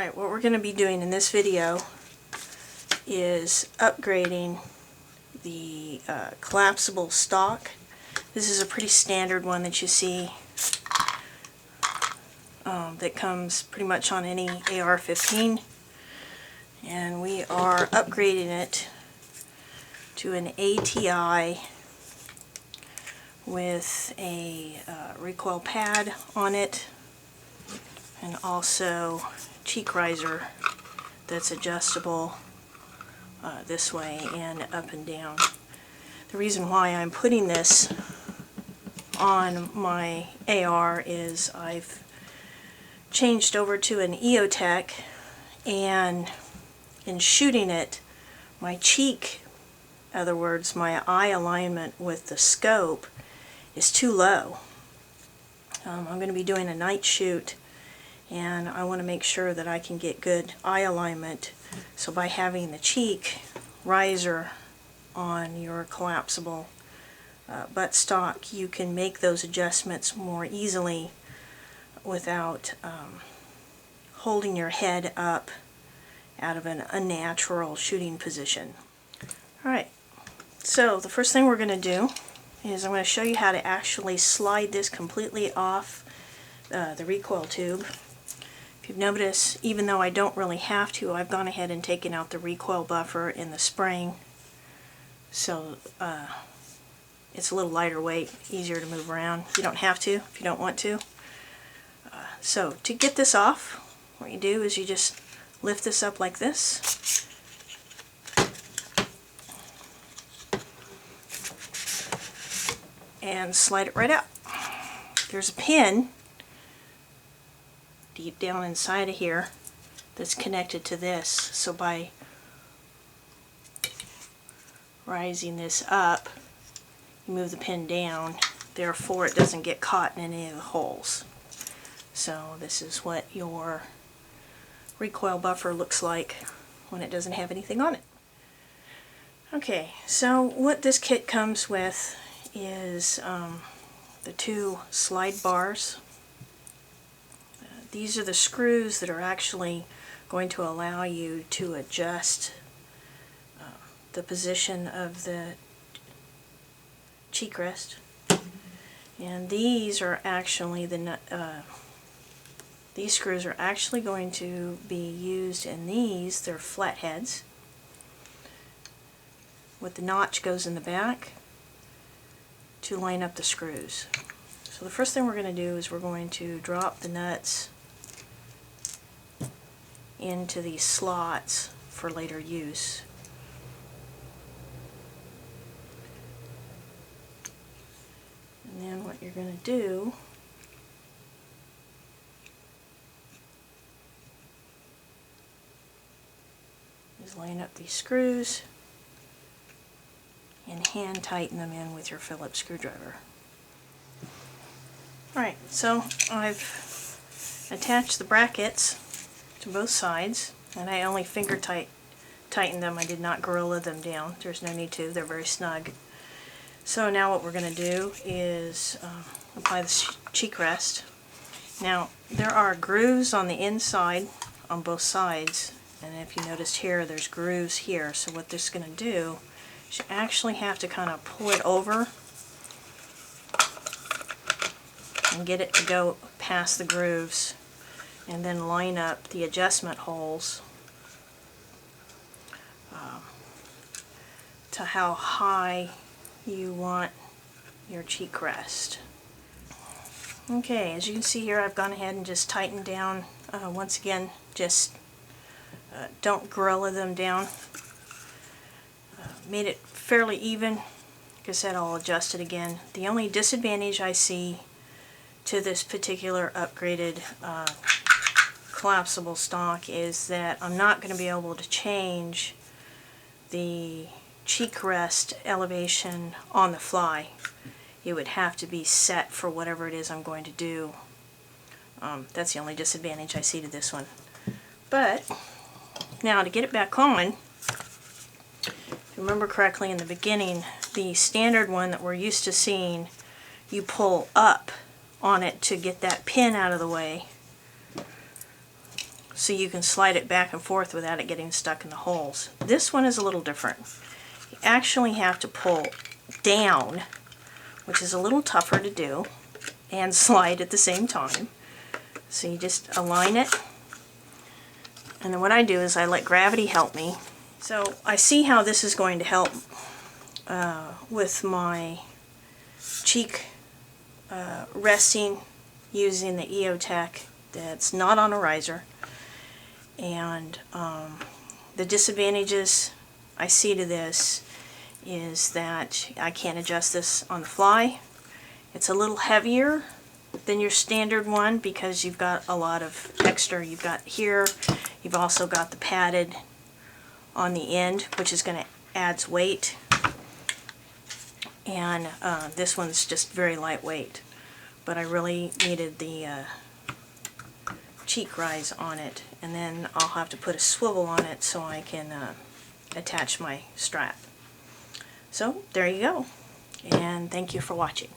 Alright, what we're going to be doing in this video is upgrading the collapsible stock. This is a pretty standard one that you see that comes pretty much on any AR-15, and we are upgrading it to an ATI with a recoil pad on it, and also cheek riser that's adjustable this way and up and down. The reason why I'm putting this on my AR is I've changed over to an EOTech, and in shooting it, my cheek, in other words my eye alignment with the scope, is too low. I'm going to be doing a night shoot, and I want to make sure that I can get good eye alignment. So by having the cheek riser on your collapsible buttstock, you can make those adjustments more easily without holding your head up out of an unnatural shooting position. Alright, so the first thing we're going to do is I'm going to show you how to actually slide this completely off the recoil tube. If you've noticed, even though I don't really have to, I've gone ahead and taken out the recoil buffer in the spring, so it's a little lighter weight, easier to move around. You don't have to if you don't want to. So to get this off, what you do is you just lift this up like this, and slide it right out. There's a pin deep down inside of here that's connected to this, so by rising this up, you move the pin down, therefore it doesn't get caught in any of the holes. So this is what your recoil buffer looks like when it doesn't have anything on it. Okay, so what this kit comes with is the two slide bars. These are the screws that are actually going to allow you to adjust the position of the cheek rest, and these are actually these screws are actually going to be used in these. They're flatheads. With the notch goes in the back to line up the screws. So the first thing we're going to do is we're going to drop the nuts into these slots for later use. And then what you're going to do is line up these screws and hand tighten them in with your Phillips screwdriver. Alright, so I've attached the brackets to both sides, and I only finger tightened them. I did not gorilla them down. There's no need to. They're very snug. So now what we're going to do is apply the cheek rest. Now there are grooves on the inside on both sides, and if you noticed here, there's grooves here. So what this is going to do is you actually have to kind of pull it over and get it to go past the grooves, and then line up the adjustment holes to how high you want your cheek rest. Okay, as you can see here, I've gone ahead and just tightened down. Once again, just don't gorilla them down. Made it fairly even. Like I said, I'll adjust it again. The only disadvantage I see to this particular upgraded collapsible stock is that I'm not going to be able to change the cheek rest elevation on the fly. It would have to be set for whatever it is I'm going to do. That's the only disadvantage I see to this one. But now to get it back on, if you remember correctly in the beginning, the standard one that we're used to seeing, you pull up on it to get that pin out of the way. So so you can slide it back and forth without it getting stuck in the holes. This one is a little different. You actually have to pull down, which is a little tougher to do, and slide at the same time. So you just align it, and then what I do is I let gravity help me. So I see how this is going to help with my cheek resting using the EOTech that's not on a riser. And the disadvantages I see to this is that I can't adjust this on the fly. It's a little heavier than your standard one because you've got a lot of extra. You've got here, you've also got the padded on the end, which is going to add weight. And this one's just very lightweight. But I really needed the cheek rise on it, and then I'll have to put a swivel on it so I can attach my strap. So there you go, and thank you for watching.